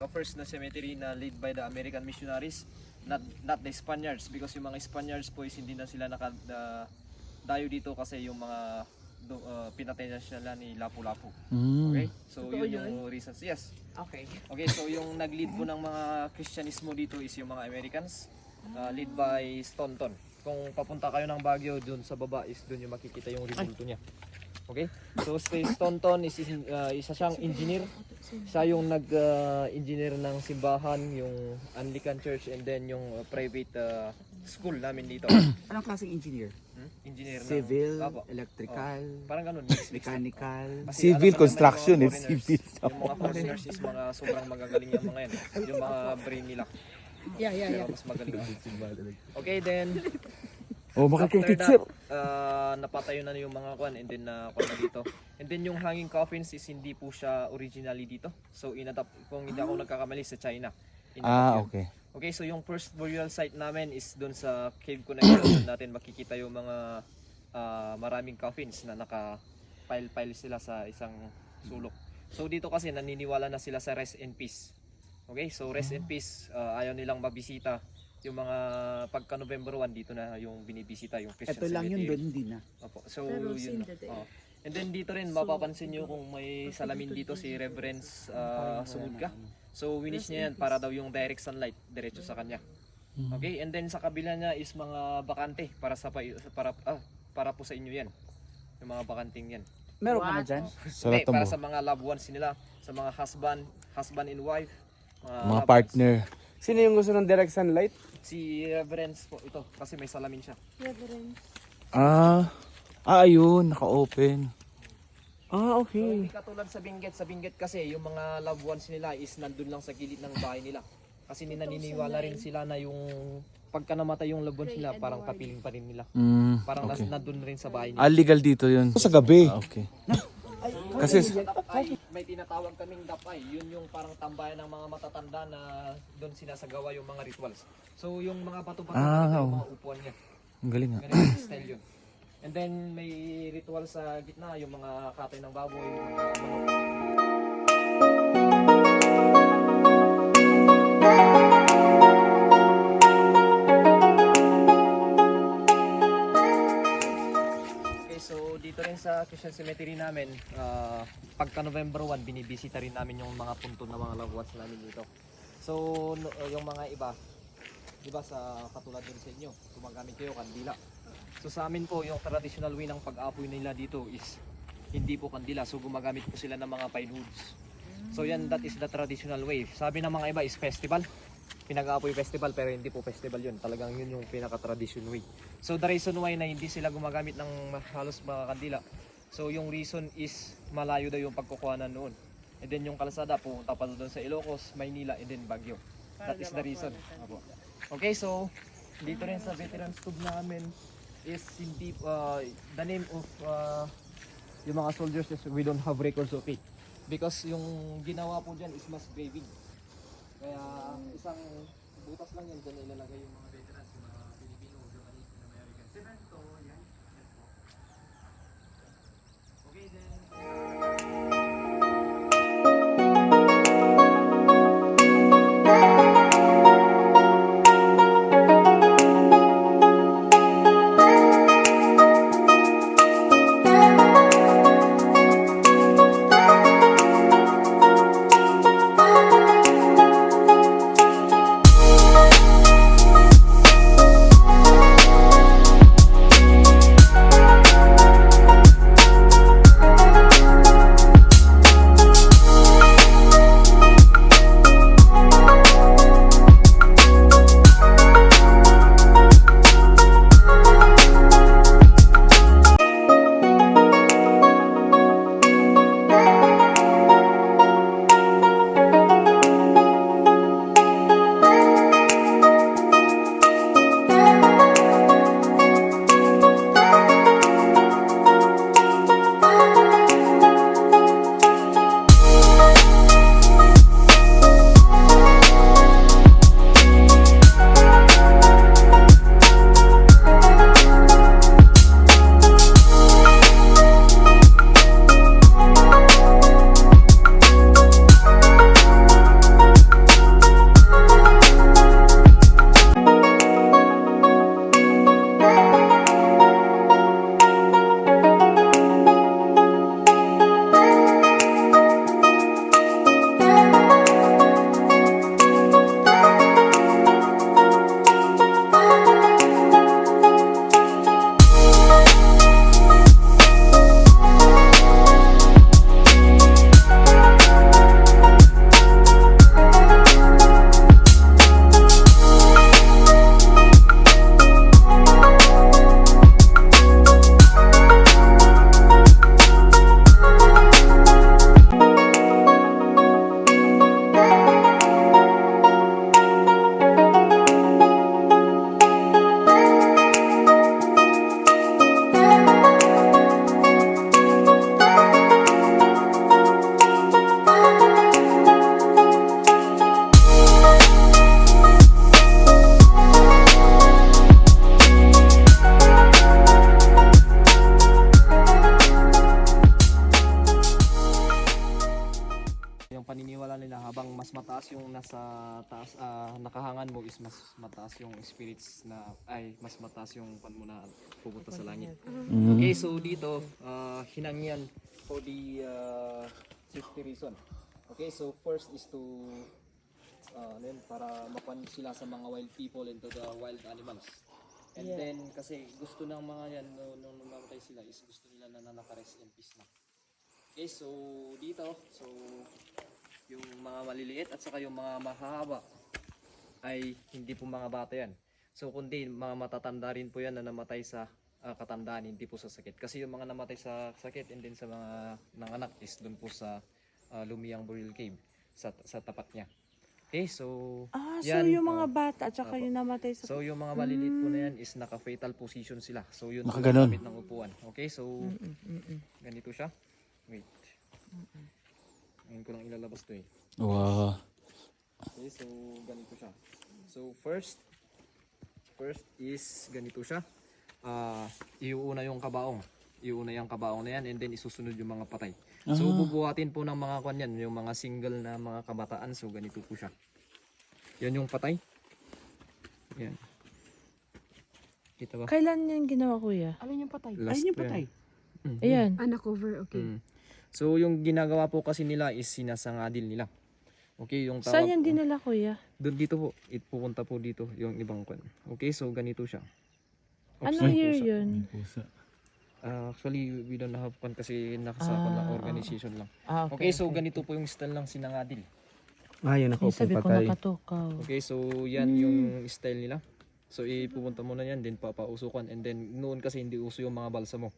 pinaka-first na cemetery na lead by the American missionaries, not the Spaniards, because yung mga Spaniards po is hindi na sila dayo dito kasi yung mga pinatay na sila ni Lapu-Lapu. Okay? So Totoo yun yung yun? reasons. Yes. Okay. Okay, so yung nag-lead po ng mga Kristyanismo dito is yung mga Americans, lead by Staunton. Kung papunta kayo ng Baguio, dun sa baba is dun yung makikita yung rebulto niya. Okay? So Staunton is isa siyang engineer. Siya yung nag-engineer ng simbahan, yung Anglican Church, and then yung private school namin dito. Anong klaseng engineer? Engineer ng Civil, Apo. electrical, Parang ganun, mix. mechanical. Kasi Civil alam mo construction, naman yung it's mga civil. foreigners, yung mga foreigners is mga sobrang magagaling yung mga yan. Yung mga brain nila. Yeah. Mas magaling. Okay, then Oh, after makikiteacher. that, napatayo na yung mga kwan and then kuwan na dito. And then yung hanging coffins is hindi po siya originally dito. So inadapt, kung hindi ako nagkakamali, sa China. Ah, Inadapt yun. okay. Okay, so yung first burial site namin is doon sa cave connection. Doon natin makikita yung mga maraming coffins na naka-pile sila sa isang sulok. So dito kasi naniniwala na sila sa rest in peace. Okay, so rest in peace, ayaw nilang mabisita. Yung mga pagka November 1 dito na yung binibisita yung Christian Ito lang yun, cemetery. doon hindi na. Opo. So Pero yun. same the day. And then dito rin mapapansin nyo kung may salamin dito si Reverend Sumudka. So winis niya yan para daw yung direct sunlight diretso sa kanya. Okay, and then sa kabila niya is mga bakante para po sa inyo yan. Yung mga bakanting yan. Meron ka na What? dyan? Hindi, Sarap para mo. sa mga loved ones nila, sa mga husband and wife, Mga loved ones. partner. Sino yung gusto ng direct sunlight? Si Reverend po ito kasi may salamin siya. Ayun, naka-open. Ah, So, okay. hindi katulad sa Benguet kasi yung mga loved ones nila is nandun lang sa gilid ng bahay nila. Kasi naniniwala rin sila na yung pagka namatay yung loved ones nila, parang kapiling pa rin nila. Parang Okay. nandun rin sa bahay nila. Ah, legal dito yun. Sa gabi. Okay. Kasi May tinatawag kaming dapay. Yun yung parang tambayan ng mga matatanda na doon sinasagawa yung mga rituals. So yung mga bato-bato yung mga upuan niya. ang galing nga. Ganun yung style yun. And then may ritual sa gitna, yung mga katay ng baboy, yung mga manok. Okay, so dito rin sa Christian Cemetery namin, pagka November 1, binibisita rin namin yung mga punto ng mga loved ones namin dito. So yung mga iba sa katulad din sa inyo, gumagamit kayo kandila. So sa amin po, yung traditional way ng pag-apoy nila dito is hindi po kandila. So gumagamit po sila ng mga pine woods. So yan, that is the traditional way. Sabi ng mga iba is festival. Pinag-aapoy festival, pero hindi po festival yun. Talagang yun yung pinaka-tradition way. So the reason why na hindi sila gumagamit ng halos mga kandila. So yung reason is malayo daw yung pagkukuhanan noon. And then yung kalsada pupunta pa doon sa Ilocos, Maynila, and then Baguio. That is the reason. Apo. Okay, so dito rin sa veterans tube namin is hindi the name of yung mga soldiers is we don't have records of it because yung ginawa po dyan is mass graving, kaya isang butas lang yan dyan ilalagay yung mga veterans, yung mga Pilipino, Japanese, and American. Semento, yan. Okay, then paniniwala nila habang mas mataas yung nasa taas, nakahangan mo is mas mataas yung spirits na, mas mataas yung pan mo na pupunta sa langit. Okay, so dito, hinangyan for the safety reason. Okay, so first is to, para mapan sila sa mga wild people and to the wild animals. And then, kasi gusto ng mga yan, nung namatay sila, is gusto nila na naka-rest in peace na. Okay, so dito, so yung mga maliliit at saka yung mga mahahaba ay hindi po mga bata yan. So kundi mga matatanda rin po yan na namatay sa katandaan, hindi po sa sakit. Kasi yung mga namatay sa sakit and then sa mga nanganak is dun po sa Lumiang Burial Cave, sa tapat niya. Okay, so So yan, yung mga bata at saka yung namatay sa... so yung mga maliliit po na yan is naka-fetal position sila. So yun po Nakaganon. yung gamit ng upuan. Okay, so ganito siya. Wait. Ngayon ko lang ilalabas to eh. Wow. Okay, so ganito siya. So first is ganito siya. Iuuna yung kabaong. Iuuna yung kabaong na yan and then isusunod yung mga patay. So bubuhatin po ng mga kwan yan, yung mga single na mga kabataan. So ganito po siya. Yan yung patay. Yan. Kita ba? Kailan yan ginawa, kuya? Alin yung patay? Last Ayun yung po yan. patay. Ayan. Undercover, okay. So yung ginagawa po kasi nila is sinasangadil nila. Okay, yung Saan tawag yan dinala, kuya? doon dito po, pupunta po dito yung ibang kwan. Okay, so ganito siya. Anong year yun? Actually, we don't have kwan kasi nakasakon lang, organization lang. Okay, so ganito po yung style ng sinangadil. Yun ako, Sabi ko patay. nakatukaw. Okay, so yan yung style nila. So ipupunta mo na yan, then papausukan. And then noon kasi hindi uso yung mga balsamo.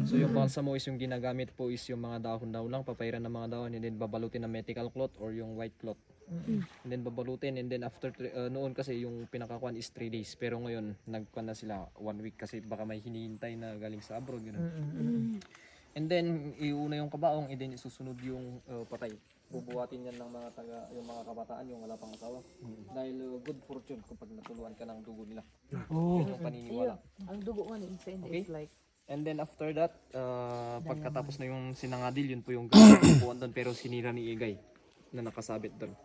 So yung balsamo is yung ginagamit po is yung mga dahon-dahon lang, papairan ng mga dahon and then babalutin ng medical cloth or yung white cloth. And then babalutin and then after noon kasi yung pinakakuan is 3 days. Pero ngayon nagkuan na sila 1 week kasi baka may hinihintay na galing sa abroad. And then iuna yung kabaong and then isusunod yung patay. Bubuhatin yan ng mga yung mga kabataan, yung wala pang asawa. Dahil good fortune kapag natuluan ka ng dugo nila. Yun yung paniniwala. Ang dugo nga ni Insa Okay. is like, And then after that, pagkatapos na yung sinangadil, yun po yung gagawin doon pero sinira ni Igay na nakasabit doon.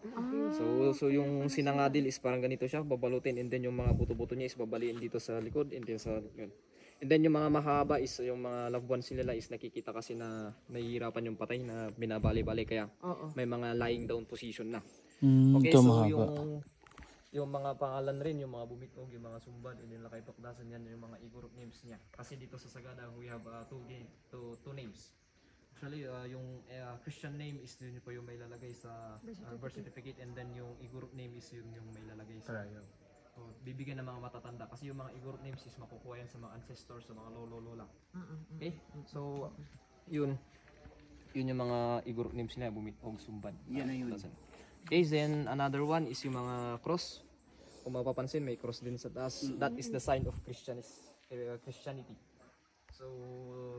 So yung sinangadil is parang ganito siya, babalutin and then yung mga buto-buto niya is babaliin dito sa likod and then sa yun. And then yung mga mahaba is yung mga loved ones nila is nakikita kasi na nahihirapan yung patay na binabali-bali kaya may mga lying down position na. Okay, Ito so mahaba. yung mga pangalan rin, yung mga bumitog, yung mga sumbad, and then lakay tokdasan yan, yung mga igorok names niya. Kasi dito sa Sagada, we have two names. Actually, yung Christian name is yun po yung may lalagay sa birth certificate and then yung igorok name is yun yung may lalagay sa bibigyan ng mga matatanda. Kasi yung mga igorok names is makukuha yan sa mga ancestors, sa mga lolo-lola. Okay? So, yun yung mga igorok names nila, bumitog, sumbad. Yan na yun. Okay, then another one is yung mga cross. Kung mapapansin, may cross din sa taas. That is the sign of Christianity. So,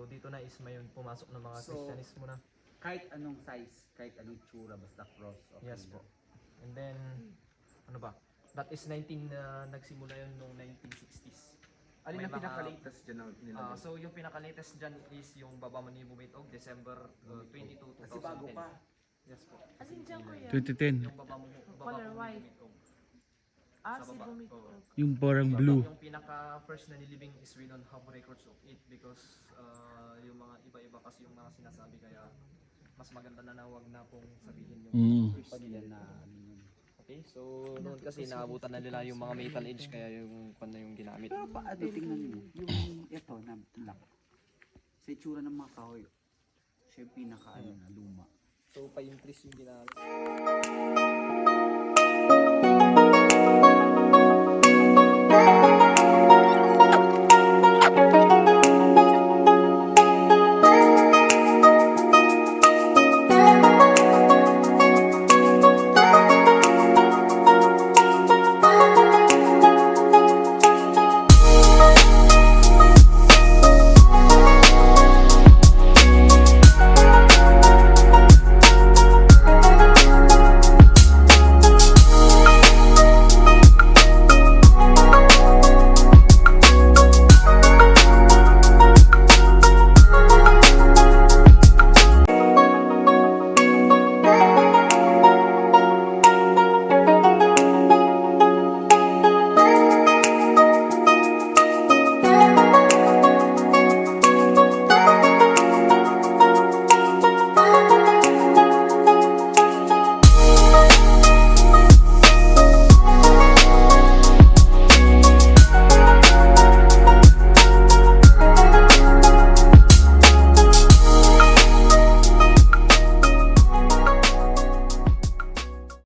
dito na is may pumasok ng mga So, Christianismo na. Kahit anong size, kahit anong tsura, basta cross. Okay Yes na. po. And then, ano ba? That is nagsimula yun noong 1960s. Alin May ang mga- pinaka-latest dyan na nilagay? So, yung pinaka-latest dyan is yung Baba Manibo Bitog, December 22, 2010. Kasi bago pa. Yes po. Alin dyan, kuya? 2010. Yung Baba Color white. Bitog. Si baba. Bumito. Oo. Yung parang blue. Yung pinaka-first na nilibing is we don't have records of it because yung mga iba-iba kasi yung mga sinasabi kaya mas maganda na wag na pong sabihin yung Pagyan na. okay, so noon kasi naabutan na nila yung mga metal age kaya yung pan na yung ginamit. Pero paano tingnan mo? Yung ito na black. Sa itsura ng mga kahoy. Siya yung pinaka ano na luma. So pa-increase yung ginamit.